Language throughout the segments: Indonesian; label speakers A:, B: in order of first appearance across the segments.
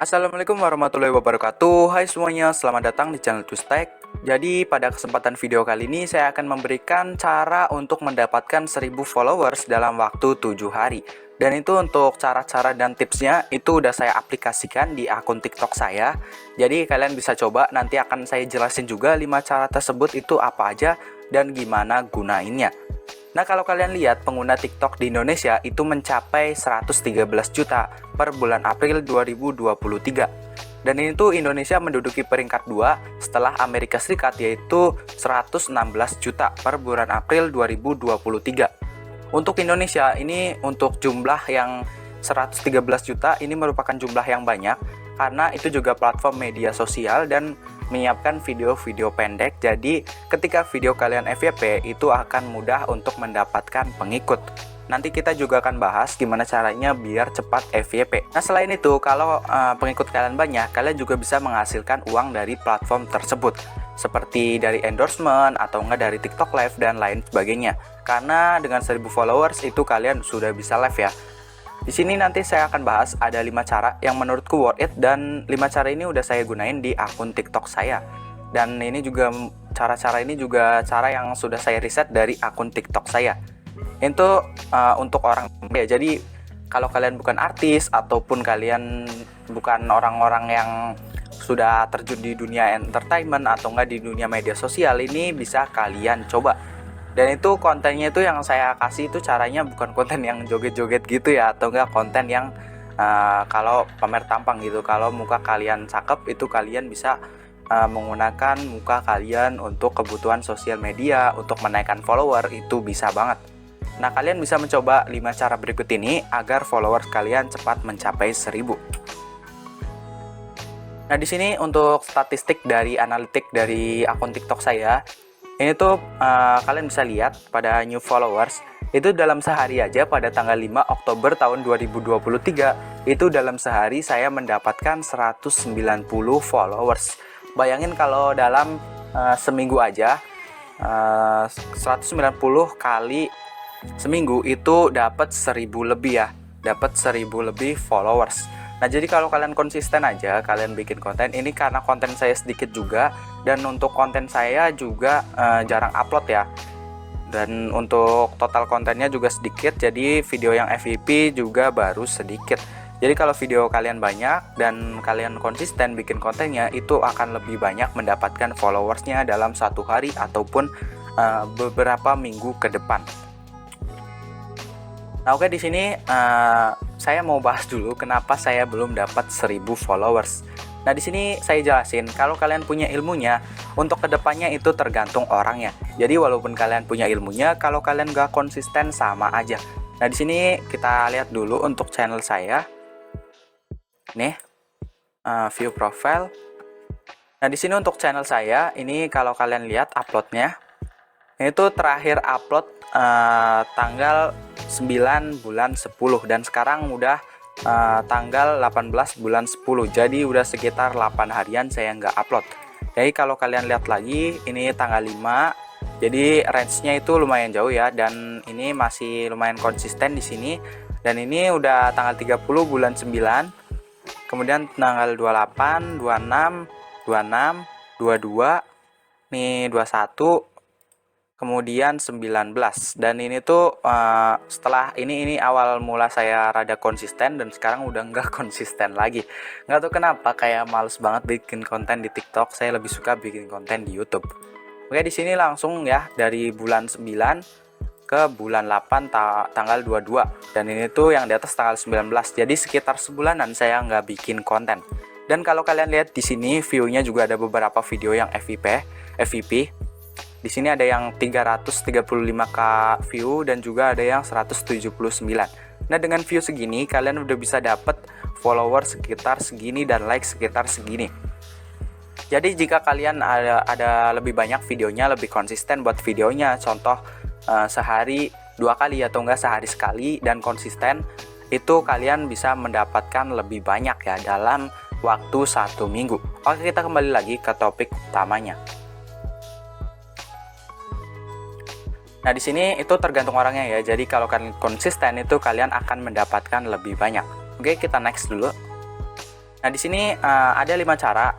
A: Assalamualaikum warahmatullahi wabarakatuh. Hai semuanya, selamat datang di channel Tustek. Jadi pada kesempatan video kali ini saya akan memberikan cara untuk mendapatkan 1000 followers dalam waktu 7 hari. Dan itu untuk cara-cara dan tipsnya itu udah saya aplikasikan di akun TikTok saya. Jadi kalian bisa coba, nanti akan saya jelasin juga 5 cara tersebut itu apa aja dan gimana gunainnya. Nah, kalau kalian lihat pengguna TikTok di Indonesia itu mencapai 113 juta per bulan April 2023. Dan ini tuh Indonesia menduduki peringkat 2 setelah Amerika Serikat, yaitu 116 juta per bulan April 2023. Untuk Indonesia ini, untuk jumlah yang 113 juta ini merupakan jumlah yang banyak karena itu juga platform media sosial dan menyiapkan video-video pendek. Jadi ketika video kalian FYP itu akan mudah untuk mendapatkan pengikut. Nanti kita juga akan bahas gimana caranya biar cepat FYP. Nah, selain itu, kalau pengikut kalian banyak, kalian juga bisa menghasilkan uang dari platform tersebut, seperti dari endorsement atau enggak dari TikTok Live dan lain sebagainya. Karena dengan 1000 followers itu kalian sudah bisa live ya. Di sini nanti saya akan bahas ada 5 cara yang menurutku worth it, dan 5 cara ini udah saya gunain di akun TikTok saya. Dan ini juga cara-cara ini juga cara yang sudah saya riset dari akun TikTok saya. Itu untuk orang ya. Jadi kalau kalian bukan artis ataupun kalian bukan orang-orang yang sudah terjun di dunia entertainment atau enggak di dunia media sosial, ini bisa kalian coba. Dan itu kontennya itu yang saya kasih itu caranya bukan konten yang joget-joget gitu ya, atau enggak konten yang kalau pamer tampang gitu. Kalau muka kalian cakep itu kalian bisa menggunakan muka kalian untuk kebutuhan sosial media, untuk menaikkan follower, itu bisa banget. Nah, kalian bisa mencoba 5 cara berikut ini agar followers kalian cepat mencapai 1000. Nah, di sini untuk statistik dari analitik dari akun TikTok saya, ini tuh kalian bisa lihat pada new followers itu dalam sehari aja pada tanggal 5 Oktober tahun 2023 itu dalam sehari saya mendapatkan 190 followers. Bayangin kalau dalam seminggu aja 190 kali seminggu itu dapat 1000 lebih ya, dapat 1000 lebih followers. Nah, jadi kalau kalian konsisten aja kalian bikin konten ini, karena konten saya sedikit juga dan untuk konten saya juga jarang upload ya, dan untuk total kontennya juga sedikit, jadi video yang FYP juga baru sedikit. Jadi kalau video kalian banyak dan kalian konsisten bikin kontennya, itu akan lebih banyak mendapatkan followersnya dalam satu hari ataupun beberapa minggu ke depan. Nah, oke, di sini saya mau bahas dulu kenapa saya belum dapat 1000 followers. Nah, di sini saya jelasin kalau kalian punya ilmunya, untuk kedepannya itu tergantung orangnya. Jadi walaupun kalian punya ilmunya, kalau kalian gak konsisten sama aja. Nah, di sini kita lihat dulu untuk channel saya. Nih, view profile. Nah, di sini untuk channel saya ini kalau kalian lihat uploadnya, itu terakhir upload tanggal 9 bulan 10 dan sekarang udah tanggal 18 bulan 10, jadi udah sekitar 8 harian saya nggak upload. Jadi kalau kalian lihat lagi ini tanggal 5, jadi range-nya itu lumayan jauh ya, dan ini masih lumayan konsisten di sini. Dan ini udah tanggal 30 bulan 9, kemudian tanggal 28, 26, 26, 22, nih 21, kemudian 19. Dan ini tuh setelah ini awal mula saya rada konsisten dan sekarang udah nggak konsisten lagi. Nggak tahu kenapa, kayak males banget bikin konten di TikTok. Saya lebih suka bikin konten di YouTube. Oke, di sini langsung ya dari bulan 9 ke bulan 8 tanggal 22, dan ini tuh yang di atas tanggal 19. Jadi sekitar sebulanan saya nggak bikin konten. Dan kalau kalian lihat di sini view-nya juga ada beberapa video yang FYP. Di sini ada yang 335k view dan juga ada yang 179. Nah, dengan view segini kalian udah bisa dapat follower sekitar segini dan like sekitar segini. Jadi jika kalian ada lebih banyak videonya, lebih konsisten buat videonya, contoh sehari 2 kali atau enggak sehari sekali dan konsisten, itu kalian bisa mendapatkan lebih banyak ya dalam waktu 1 minggu. Oke, kita kembali lagi ke topik utamanya. Nah, di sini itu tergantung orangnya ya. Jadi kalau kalian konsisten itu kalian akan mendapatkan lebih banyak. Oke, kita next dulu. Nah, di sini ada 5 cara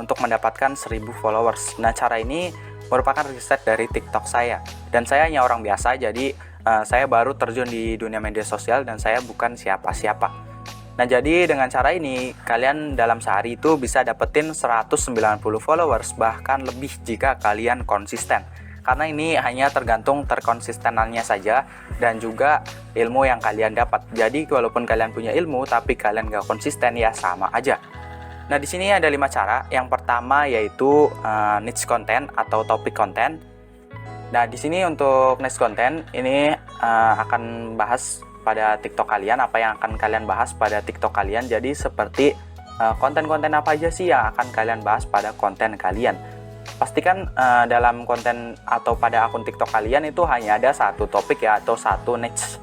A: untuk mendapatkan 1000 followers. Nah, cara ini merupakan riset dari TikTok saya. Dan saya hanya orang biasa, jadi saya baru terjun di dunia media sosial dan saya bukan siapa-siapa. Nah, jadi dengan cara ini kalian dalam sehari itu bisa dapetin 190 followers, bahkan lebih jika kalian konsisten. Karena ini hanya tergantung terkonsistenannya saja dan juga ilmu yang kalian dapat. Jadi walaupun kalian punya ilmu tapi kalian gak konsisten, ya sama aja. Nah, di sini ada 5 cara. Yang pertama yaitu niche content atau topik konten. Nah, di sini untuk niche content ini akan bahas pada TikTok kalian, apa yang akan kalian bahas pada TikTok kalian. Jadi seperti konten-konten apa aja sih yang akan kalian bahas pada konten kalian. Pastikan dalam konten atau pada akun TikTok kalian itu hanya ada satu topik ya, atau satu niche.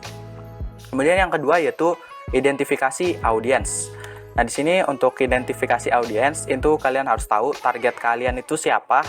A: Kemudian yang kedua yaitu identifikasi audiens. Nah, di sini untuk identifikasi audiens itu kalian harus tahu target kalian itu siapa.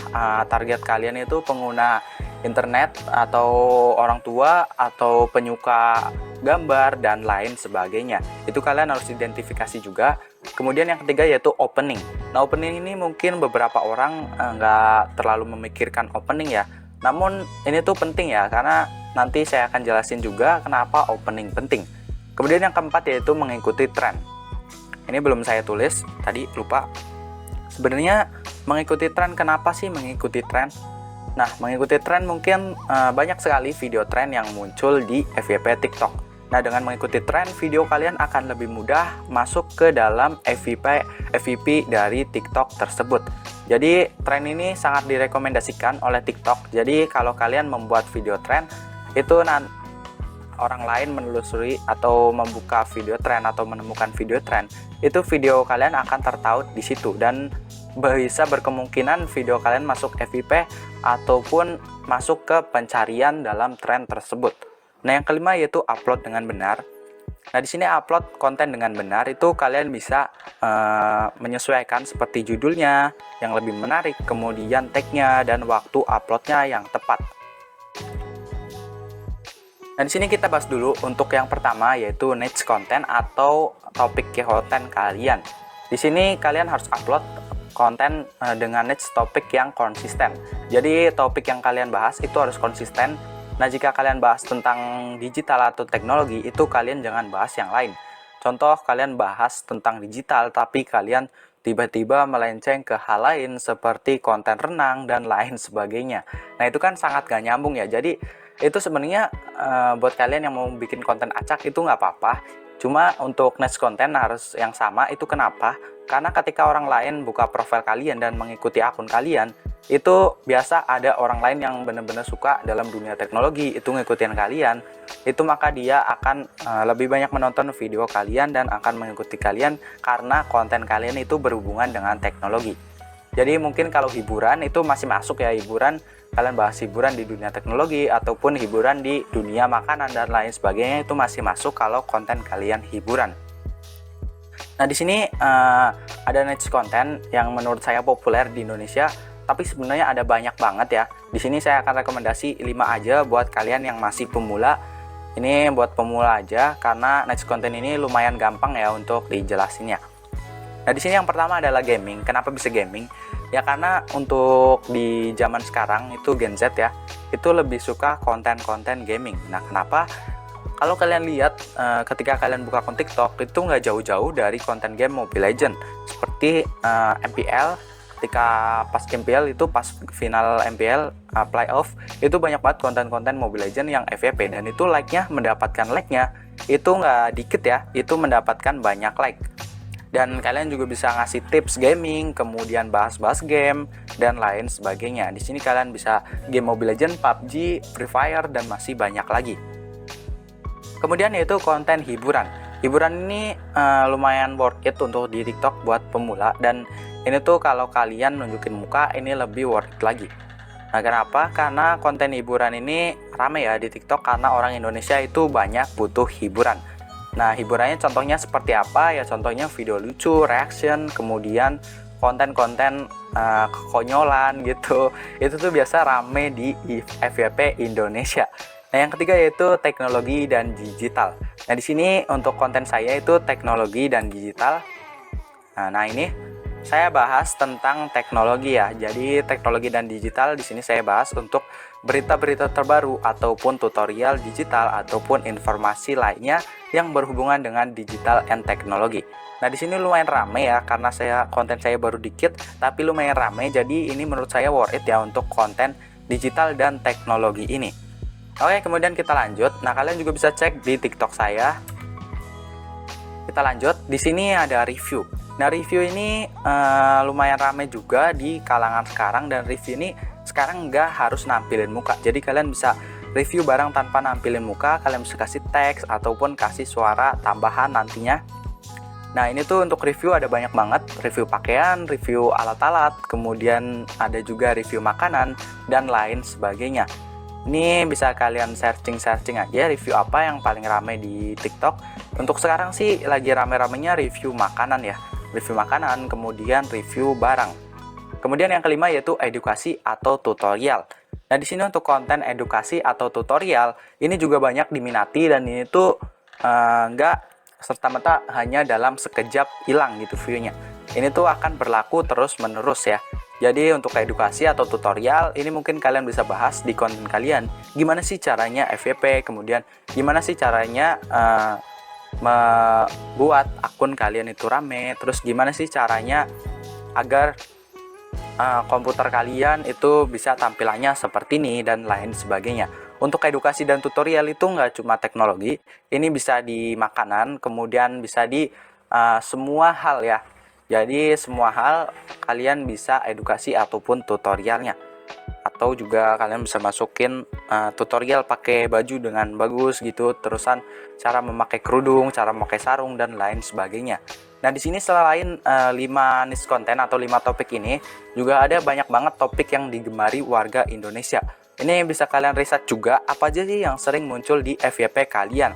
A: Target kalian itu pengguna internet atau orang tua atau penyuka gambar dan lain sebagainya. Itu kalian harus identifikasi juga. Kemudian yang ketiga yaitu opening. Nah, opening ini mungkin beberapa orang nggak terlalu memikirkan opening ya. Namun ini tuh penting ya, karena nanti saya akan jelasin juga kenapa opening penting. Kemudian yang keempat yaitu mengikuti tren. Ini belum saya tulis, tadi lupa. Sebenarnya mengikuti tren, kenapa sih mengikuti tren? Nah, mengikuti tren mungkin banyak sekali video tren yang muncul di FYP TikTok. Nah, dengan mengikuti tren, video kalian akan lebih mudah masuk ke dalam FYP dari TikTok tersebut. Jadi, tren ini sangat direkomendasikan oleh TikTok. Jadi, kalau kalian membuat video tren, itu orang lain menelusuri atau membuka video tren atau menemukan video tren, itu video kalian akan tertaut di situ dan bisa berkemungkinan video kalian masuk FYP ataupun masuk ke pencarian dalam tren tersebut. Nah, yang kelima yaitu upload dengan benar. Nah, di sini upload konten dengan benar itu kalian bisa menyesuaikan seperti judulnya yang lebih menarik, kemudian tag-nya dan waktu uploadnya yang tepat. Nah, di sini kita bahas dulu untuk yang pertama yaitu niche content atau topik konten kalian. Di sini kalian harus upload konten dengan niche topik yang konsisten. Jadi topik yang kalian bahas itu harus konsisten. Nah, jika kalian bahas tentang digital atau teknologi, itu kalian jangan bahas yang lain. Contoh, kalian bahas tentang digital tapi kalian tiba-tiba melenceng ke hal lain seperti konten renang dan lain sebagainya. Nah, itu kan sangat gak nyambung ya. Jadi itu sebenarnya buat kalian yang mau bikin konten acak itu nggak apa-apa. Cuma untuk niche konten harus yang sama. Itu kenapa? Karena ketika orang lain buka profil kalian dan mengikuti akun kalian, itu biasa ada orang lain yang benar-benar suka dalam dunia teknologi, itu ngikutin kalian, itu maka dia akan lebih banyak menonton video kalian dan akan mengikuti kalian karena konten kalian itu berhubungan dengan teknologi. Jadi mungkin kalau hiburan itu masih masuk ya, hiburan kalian bahas hiburan di dunia teknologi ataupun hiburan di dunia makanan dan lain sebagainya, itu masih masuk kalau konten kalian hiburan. Nah, di sini ada niche content yang menurut saya populer di Indonesia, tapi sebenarnya ada banyak banget ya. Di sini saya akan rekomendasi 5 aja buat kalian yang masih pemula. Ini buat pemula aja karena niche content ini lumayan gampang ya untuk dijelasinnya. Nah, di sini yang pertama adalah gaming. Kenapa bisa gaming? Ya karena untuk di zaman sekarang itu Gen Z ya, itu lebih suka konten-konten gaming. Nah, kenapa? Kalau kalian lihat ketika kalian buka akun TikTok itu nggak jauh-jauh dari konten game Mobile Legends seperti MPL. Ketika pas MPL itu pas final MPL playoff itu banyak banget konten-konten Mobile Legends yang FYP dan itu like-nya mendapatkan like-nya itu nggak dikit ya, itu mendapatkan banyak like. Dan kalian juga bisa ngasih tips gaming, kemudian bahas-bahas game dan lain sebagainya. Di sini kalian bisa game Mobile Legends, PUBG, Free Fire dan masih banyak lagi. Kemudian yaitu konten hiburan. Hiburan ini lumayan worth it untuk di TikTok buat pemula, dan ini tuh kalau kalian nunjukin muka ini lebih worth it lagi. Nah, kenapa? Karena konten hiburan ini rame ya di TikTok karena orang Indonesia itu banyak butuh hiburan. Nah, hiburannya contohnya seperti apa? Ya contohnya video lucu, reaction, kemudian konten-konten kekonyolan gitu. Itu tuh biasa rame di FYP Indonesia. Nah, yang ketiga yaitu teknologi dan digital. Nah, di sini untuk konten saya itu teknologi dan digital. Nah, ini saya bahas tentang teknologi ya. Jadi teknologi dan digital di sini saya bahas untuk berita-berita terbaru ataupun tutorial digital ataupun informasi lainnya yang berhubungan dengan digital and teknologi. Nah, di sini lumayan rame ya karena konten saya baru dikit tapi lumayan rame. Jadi ini menurut saya worth it ya untuk konten digital dan teknologi ini. Oke, kemudian kita lanjut. Nah, kalian juga bisa cek di TikTok saya. Kita lanjut. Di sini ada review. Nah, review ini lumayan rame juga di kalangan sekarang, dan review ini sekarang nggak harus nampilin muka. Jadi kalian bisa review barang tanpa nampilin muka, kalian bisa kasih teks ataupun kasih suara tambahan nantinya. Nah, ini tuh untuk review ada banyak banget, review pakaian, review alat-alat, kemudian ada juga review makanan dan lain sebagainya. Ini bisa kalian searching aja review apa yang paling rame di TikTok. Untuk sekarang sih lagi rame-ramenya review makanan ya. Review makanan, kemudian review barang. Kemudian yang kelima yaitu edukasi atau tutorial. Nah, di sini untuk konten edukasi atau tutorial ini juga banyak diminati, dan ini tuh nggak serta-merta hanya dalam sekejap hilang gitu view-nya. Ini tuh akan berlaku terus-menerus ya. Jadi untuk edukasi atau tutorial ini mungkin kalian bisa bahas di konten kalian. Gimana sih caranya FYP, kemudian gimana sih caranya membuat akun kalian itu rame, terus gimana sih caranya agar komputer kalian itu bisa tampilannya seperti ini dan lain sebagainya. Untuk edukasi dan tutorial itu nggak cuma teknologi, ini bisa di makanan, kemudian bisa di semua hal ya. Jadi semua hal kalian bisa edukasi ataupun tutorialnya. Atau juga kalian bisa masukin tutorial pakai baju dengan bagus gitu, terusan cara memakai kerudung, cara memakai sarung dan lain sebagainya. Nah, di sini selain 5 niche konten atau 5 topik ini, juga ada banyak banget topik yang digemari warga Indonesia. Ini bisa kalian riset juga apa aja sih yang sering muncul di FYP kalian.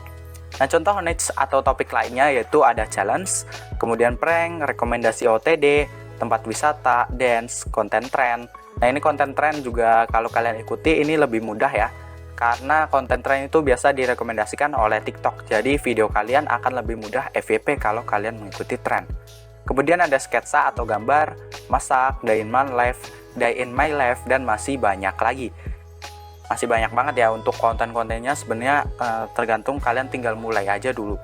A: Nah, contoh niche atau topik lainnya yaitu ada challenge, kemudian prank, rekomendasi OTD, tempat wisata, dance, konten tren. Nah, ini konten tren juga kalau kalian ikuti ini lebih mudah ya, karena konten tren itu biasa direkomendasikan oleh TikTok. Jadi video kalian akan lebih mudah FYP kalau kalian mengikuti tren. Kemudian ada sketsa atau gambar, masak, day in my life, dan masih banyak lagi. Masih banyak banget ya untuk konten-kontennya, sebenarnya tergantung kalian tinggal mulai aja dulu.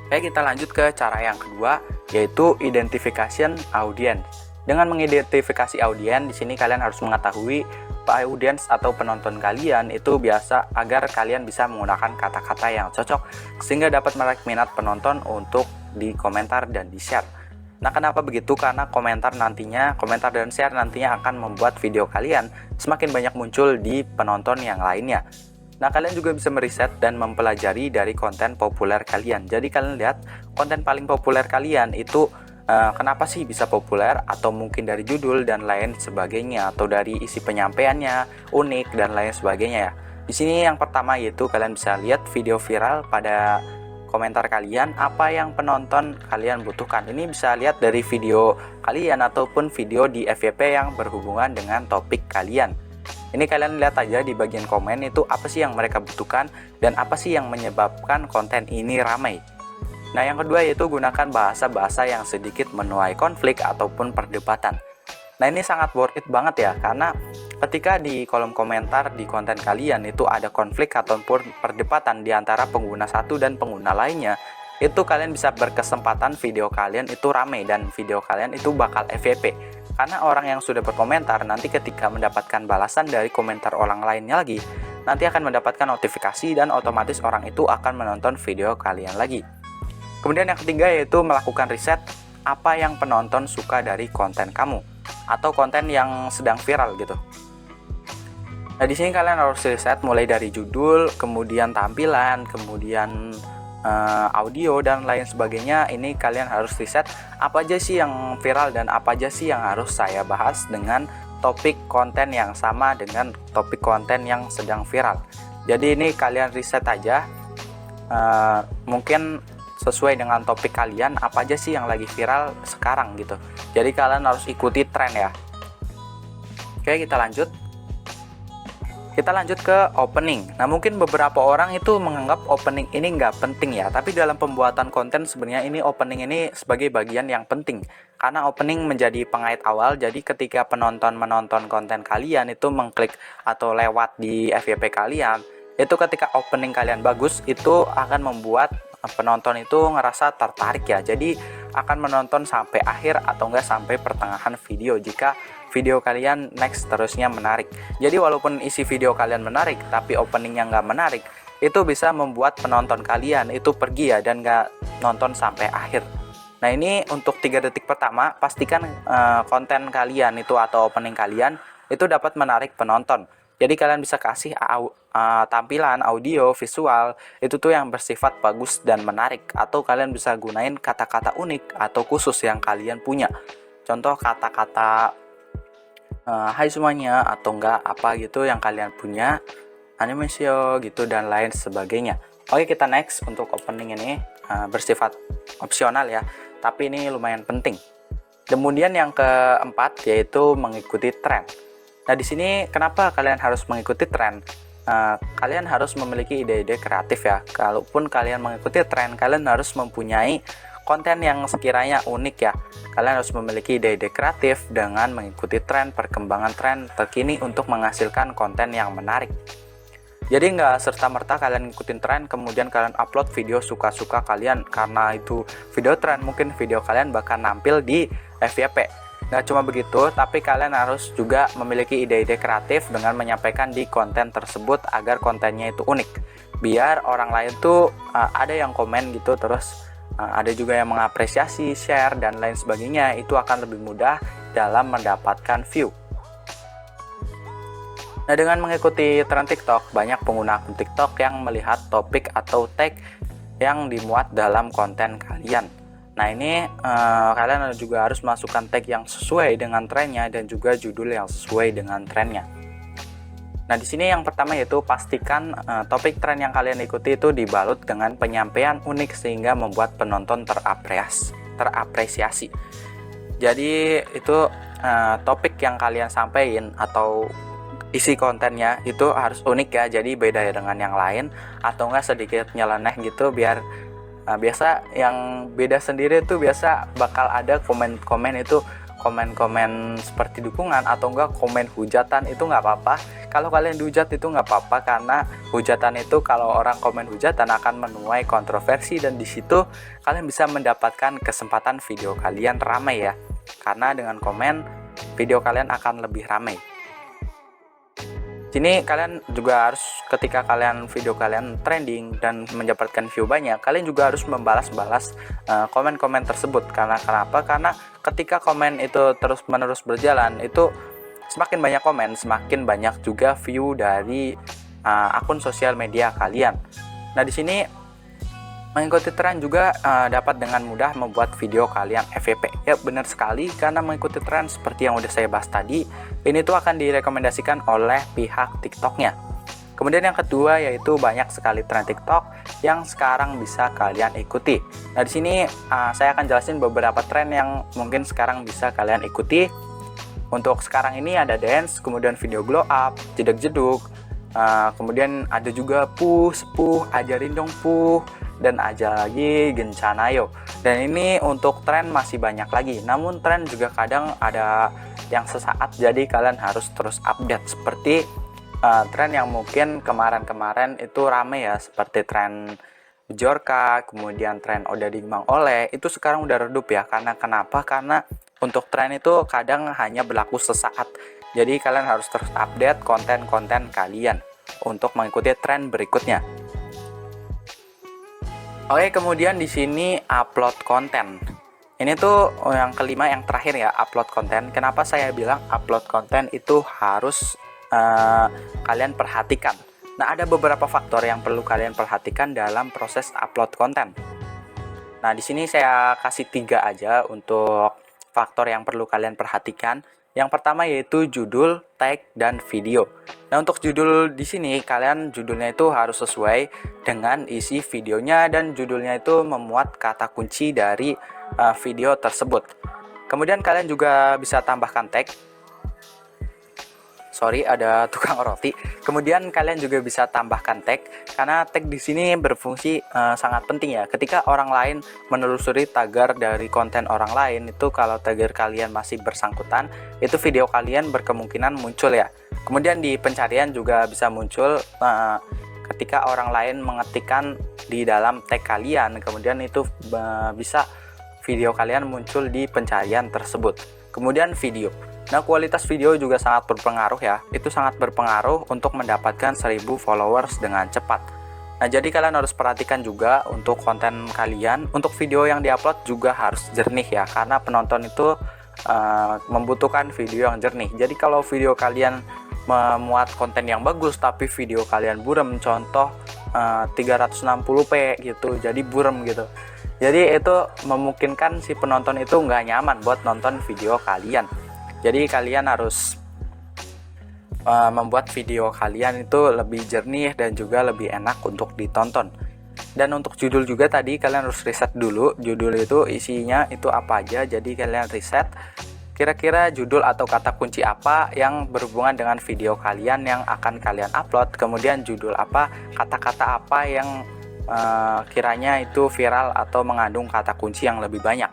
A: Oke, kita lanjut ke cara yang kedua yaitu identification audience. Dengan mengidentifikasi audiens, di sini kalian harus mengetahui audiens atau penonton kalian itu biasa, agar kalian bisa menggunakan kata-kata yang cocok sehingga dapat menarik minat penonton untuk di komentar dan di share. Nah, kenapa begitu? Karena komentar dan share nantinya akan membuat video kalian semakin banyak muncul di penonton yang lainnya. Nah, kalian juga bisa meriset dan mempelajari dari konten populer kalian. Jadi kalian lihat konten paling populer kalian itu kenapa sih bisa populer, atau mungkin dari judul dan lain sebagainya, atau dari isi penyampaiannya unik dan lain sebagainya ya. Di sini yang pertama yaitu kalian bisa lihat video viral pada komentar kalian, apa yang penonton kalian butuhkan. Ini bisa lihat dari video kalian ataupun video di FYP yang berhubungan dengan topik kalian. Ini kalian lihat aja di bagian komen itu apa sih yang mereka butuhkan dan apa sih yang menyebabkan konten ini ramai. Nah, yang kedua yaitu gunakan bahasa-bahasa yang sedikit menuai konflik ataupun perdebatan. Nah, ini sangat worth it banget ya, karena ketika di kolom komentar di konten kalian itu ada konflik ataupun perdebatan di antara pengguna satu dan pengguna lainnya, itu kalian bisa berkesempatan video kalian itu ramai dan video kalian itu bakal FYP. Karena orang yang sudah berkomentar nanti ketika mendapatkan balasan dari komentar orang lainnya lagi, nanti akan mendapatkan notifikasi dan otomatis orang itu akan menonton video kalian lagi. Kemudian yang ketiga yaitu melakukan riset apa yang penonton suka dari konten kamu atau konten yang sedang viral gitu. Nah, di sini kalian harus riset mulai dari judul, kemudian tampilan, kemudian audio dan lain sebagainya. Ini kalian harus riset apa aja sih yang viral dan apa aja sih yang harus saya bahas dengan topik konten yang sama dengan topik konten yang sedang viral. Jadi ini kalian riset aja, mungkin sesuai dengan topik kalian apa aja sih yang lagi viral sekarang gitu. Jadi kalian harus ikuti tren ya. Oke, kita lanjut. Kita lanjut ke opening. Nah, mungkin beberapa orang itu menganggap opening ini nggak penting ya, tapi dalam pembuatan konten sebenarnya ini opening ini sebagai bagian yang penting. Karena opening menjadi pengait awal, jadi ketika penonton menonton konten kalian itu mengklik atau lewat di FYP kalian, itu ketika opening kalian bagus, itu akan membuat penonton itu ngerasa tertarik ya. Jadi akan menonton sampai akhir atau enggak sampai pertengahan video jika video kalian next terusnya menarik. Jadi walaupun isi video kalian menarik tapi openingnya nggak menarik, itu bisa membuat penonton kalian itu pergi ya dan nggak nonton sampai akhir. Nah, ini untuk 3 detik pertama pastikan konten kalian itu atau opening kalian itu dapat menarik penonton. Jadi kalian bisa kasih tampilan audio visual itu tuh yang bersifat bagus dan menarik, atau kalian bisa gunain kata-kata unik atau khusus yang kalian punya. Contoh kata-kata hai semuanya atau enggak apa gitu yang kalian punya, animation gitu dan lain sebagainya. Oke, kita next. Untuk opening ini bersifat opsional ya, tapi ini lumayan penting. Kemudian yang keempat yaitu mengikuti tren. Nah, di sini kenapa kalian harus mengikuti tren? Kalian harus memiliki ide-ide kreatif ya. Kalaupun kalian mengikuti tren, kalian harus mempunyai konten yang sekiranya unik ya. Kalian harus memiliki ide-ide kreatif dengan mengikuti tren, perkembangan tren terkini untuk menghasilkan konten yang menarik. Jadi nggak serta-merta kalian ngikutin tren kemudian kalian upload video suka-suka kalian, karena itu video tren, mungkin video kalian bakal nampil di FYP. Nggak cuma begitu, tapi kalian harus juga memiliki ide-ide kreatif dengan menyampaikan di konten tersebut agar kontennya itu unik. Biar orang lain tuh ada yang komen gitu, terus ada juga yang mengapresiasi, share, dan lain sebagainya. Itu akan lebih mudah dalam mendapatkan view. Nah, dengan mengikuti tren TikTok, banyak pengguna akun TikTok yang melihat topik atau tag yang dimuat dalam konten kalian. Nah, ini kalian juga harus masukkan tag yang sesuai dengan trennya dan juga judul yang sesuai dengan trennya. Nah, di sini yang pertama yaitu pastikan topik tren yang kalian ikuti itu dibalut dengan penyampaian unik sehingga membuat penonton terapresiasi. Jadi itu topik yang kalian sampaikan atau isi kontennya itu harus unik ya. Jadi beda dengan yang lain atau enggak sedikit nyeleneh gitu, biar biasa yang beda sendiri tuh biasa bakal ada komen-komen itu, komen-komen seperti dukungan atau enggak komen hujatan. Itu nggak apa-apa. Kalau kalian dihujat itu nggak apa-apa, karena hujatan itu kalau orang komen hujatan akan menuai kontroversi dan di situ kalian bisa mendapatkan kesempatan video kalian ramai ya. Karena dengan komen video kalian akan lebih ramai. Sini kalian juga harus, ketika kalian video kalian trending dan mendapatkan view banyak, kalian juga harus membalas-balas komen-komen tersebut. Karena kenapa? Karena ketika komen itu terus-menerus berjalan, itu semakin banyak komen, semakin banyak juga view dari akun sosial media kalian. Nah, di sini mengikuti tren juga dapat dengan mudah membuat video kalian FYP. Ya, benar sekali, karena mengikuti tren seperti yang udah saya bahas tadi, ini tuh akan direkomendasikan oleh pihak TikToknya. Kemudian yang kedua yaitu banyak sekali tren TikTok yang sekarang bisa kalian ikuti. Nah, di sini saya akan jelasin beberapa tren yang mungkin sekarang bisa kalian ikuti. Untuk sekarang ini ada dance, kemudian video glow up, jeduk-jeduk, kemudian ada juga sepuh, ajarin dong puh, dan aja lagi gencanayo. Dan ini untuk tren masih banyak lagi. Namun tren juga kadang ada yang sesaat, jadi kalian harus terus update. Seperti tren yang mungkin kemarin-kemarin itu rame ya, seperti tren Bjorka, kemudian tren Odading Mang Oleh, itu sekarang udah redup ya. Karena kenapa? Karena untuk tren itu kadang hanya berlaku sesaat. Jadi kalian harus terus update konten-konten kalian untuk mengikuti tren berikutnya. Oke, kemudian di sini upload konten. Ini tuh yang kelima, yang terakhir ya, upload konten. Kenapa saya bilang upload konten itu harus kalian perhatikan? Nah, ada beberapa faktor yang perlu kalian perhatikan dalam proses upload konten. Nah, di sini saya kasih 3 aja untuk faktor yang perlu kalian perhatikan. Yang pertama yaitu judul, tag, dan video. Nah, untuk judul di sini kalian judulnya itu harus sesuai dengan isi videonya dan judulnya itu memuat kata kunci dari video tersebut. Kemudian kalian juga bisa tambahkan tag sorry, ada tukang roti. Kemudian kalian juga bisa tambahkan tag, karena tag di sini berfungsi sangat penting ya. Ketika orang lain menelusuri tagar dari konten orang lain, itu kalau tagar kalian masih bersangkutan, itu video kalian berkemungkinan muncul ya. Kemudian di pencarian juga bisa muncul ketika orang lain mengetikkan di dalam tag kalian, kemudian itu bisa video kalian muncul di pencarian tersebut. Kemudian video. Nah, kualitas video juga sangat berpengaruh ya. Itu sangat berpengaruh untuk mendapatkan 1000 followers dengan cepat. Nah, jadi kalian harus perhatikan juga untuk konten kalian, untuk video yang diupload juga harus jernih ya, karena penonton itu membutuhkan video yang jernih. Jadi kalau video kalian memuat konten yang bagus tapi video kalian buram, contoh 360p gitu, jadi buram gitu. Jadi itu memungkinkan si penonton itu nggak nyaman buat nonton video kalian. Jadi kalian harus membuat video kalian itu lebih jernih dan juga lebih enak untuk ditonton. Dan untuk judul juga tadi kalian harus riset dulu, judul itu isinya itu apa aja. Jadi kalian riset kira-kira judul atau kata kunci apa yang berhubungan dengan video kalian yang akan kalian upload. Kemudian judul apa, kata-kata apa yang kiranya itu viral atau mengandung kata kunci yang lebih banyak.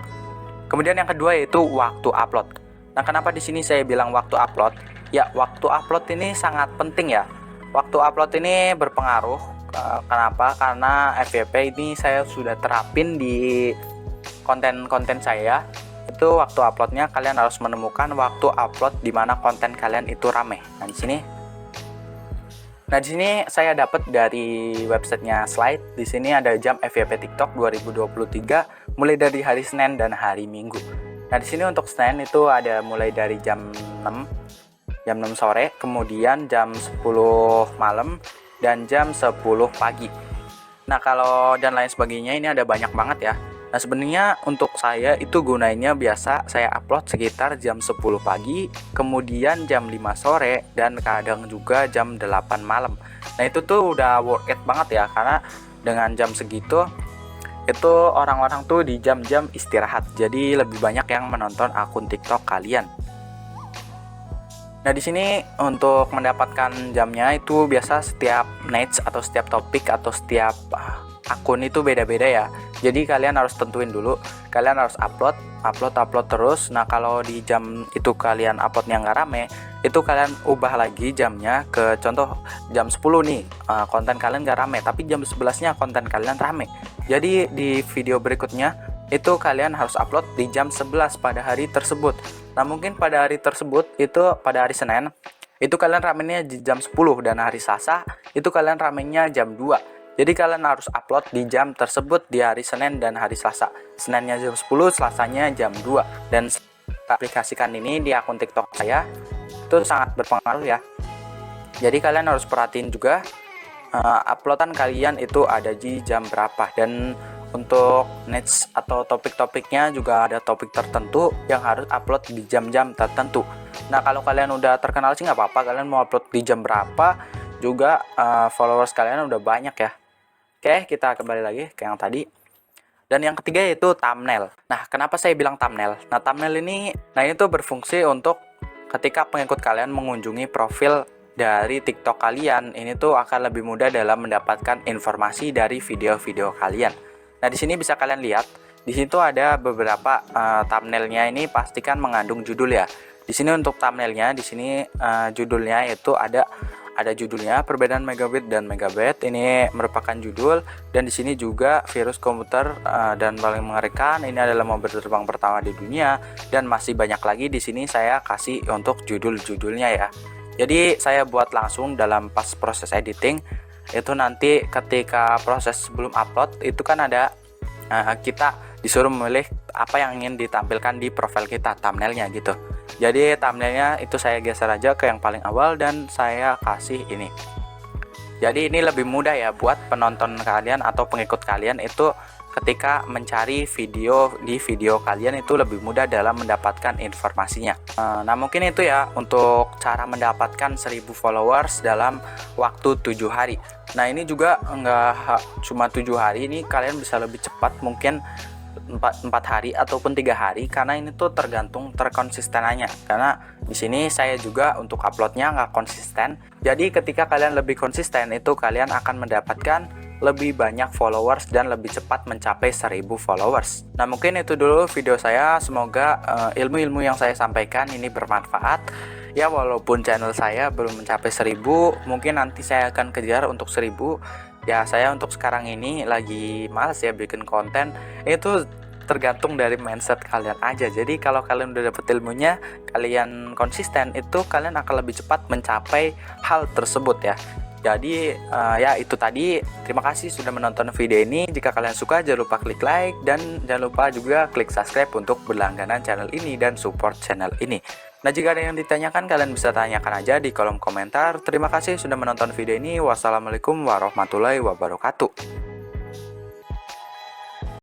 A: Kemudian yang kedua yaitu waktu upload. Nah, kenapa di sini saya bilang waktu upload? Ya, waktu upload ini sangat penting ya. Waktu upload ini berpengaruh. Kenapa? Karena FYP ini saya sudah terapin di konten-konten saya. Itu waktu uploadnya kalian harus menemukan waktu upload di mana konten kalian itu rame. Nah, di sini saya dapat dari websitenya Slide. Di sini ada jam FYP TikTok 2023 mulai dari hari Senin dan hari Minggu. Nah, di sini untuk Senin itu ada mulai dari jam 6 sore, kemudian jam 10 malam dan jam 10 pagi. Nah, kalau dan lain sebagainya ini ada banyak banget ya. Nah, sebenarnya untuk saya itu gunanya biasa saya upload sekitar jam 10 pagi, kemudian jam 5 sore, dan kadang juga jam 8 malam. Nah, itu tuh udah worth it banget ya, karena dengan jam segitu itu orang-orang tuh di jam-jam istirahat. Jadi lebih banyak yang menonton akun TikTok kalian. Nah, di sini untuk mendapatkan jamnya itu biasa setiap niche atau setiap topik atau setiap akun itu beda-beda ya. Jadi kalian harus tentuin dulu, kalian harus upload terus. Nah, kalau di jam itu kalian uploadnya nggak rame, itu kalian ubah lagi jamnya ke contoh jam 10 nih, konten kalian nggak rame, tapi jam 11-nya konten kalian rame. Jadi di video berikutnya itu kalian harus upload di jam 11 pada hari tersebut. Nah, mungkin pada hari tersebut itu pada hari Senin itu kalian ramenya di jam 10, dan hari Selasa itu kalian ramenya jam 2. Jadi kalian harus upload di jam tersebut di hari Senin dan hari Selasa. Seninnya jam 10, Selasanya jam 2. Dan aplikasikan ini di akun TikTok saya itu sangat berpengaruh ya. Jadi kalian harus perhatiin juga uploadan kalian itu ada di jam berapa. Dan untuk niche atau topik-topiknya juga ada topik tertentu yang harus upload di jam-jam tertentu. Nah, kalau kalian udah terkenal sih nggak apa-apa, kalian mau upload di jam berapa juga followers kalian udah banyak ya. Oke, kita kembali lagi ke yang tadi. Dan yang ketiga yaitu thumbnail. Nah, kenapa saya bilang thumbnail? Nah, thumbnail ini tuh berfungsi untuk ketika pengikut kalian mengunjungi profil dari TikTok kalian, ini tuh akan lebih mudah dalam mendapatkan informasi dari video-video kalian. Nah, di sini bisa kalian lihat, di situ ada beberapa thumbnailnya ini pastikan mengandung judul ya. Di sini untuk thumbnailnya, di sini judulnya itu ada judulnya perbedaan megabit dan megabyte, ini merupakan judul. Dan di sini juga virus komputer dan paling mengerikan, ini adalah mobil terbang pertama di dunia, dan masih banyak lagi. Di sini saya kasih untuk judul-judulnya ya. Jadi saya buat langsung dalam pas proses editing. Itu nanti ketika proses sebelum upload itu kan ada kita disuruh memilih apa yang ingin ditampilkan di profil kita, thumbnailnya gitu. Jadi thumbnailnya itu saya geser aja ke yang paling awal dan saya kasih ini. Jadi ini lebih mudah ya buat penonton kalian atau pengikut kalian itu ketika mencari video di video kalian itu lebih mudah dalam mendapatkan informasinya. Nah, mungkin itu ya untuk cara mendapatkan 1000 followers dalam waktu 7 hari. Nah, ini juga nggak cuma 7 hari, ini kalian bisa lebih cepat mungkin 4 hari ataupun 3 hari, karena ini tuh tergantung terkonsistenannya. Karena di sini saya juga untuk uploadnya nggak konsisten. Jadi ketika kalian lebih konsisten itu kalian akan mendapatkan lebih banyak followers dan lebih cepat mencapai 1000 followers. Nah, mungkin itu dulu video saya. Semoga ilmu-ilmu yang saya sampaikan ini bermanfaat. Ya, walaupun channel saya belum mencapai 1000, mungkin nanti saya akan kejar untuk 1000. Ya, saya untuk sekarang ini lagi males ya bikin konten. Itu tergantung dari mindset kalian aja. Jadi kalau kalian udah dapet ilmunya, kalian konsisten, itu kalian akan lebih cepat mencapai hal tersebut ya. Jadi ya itu tadi. Terima kasih sudah menonton video ini. Jika kalian suka, jangan lupa klik like dan jangan lupa juga klik subscribe untuk berlangganan channel ini dan support channel ini. Nah, jika ada yang ditanyakan, kalian bisa tanyakan aja di kolom komentar. Terima kasih sudah menonton video ini. Wassalamualaikum warahmatullahi wabarakatuh.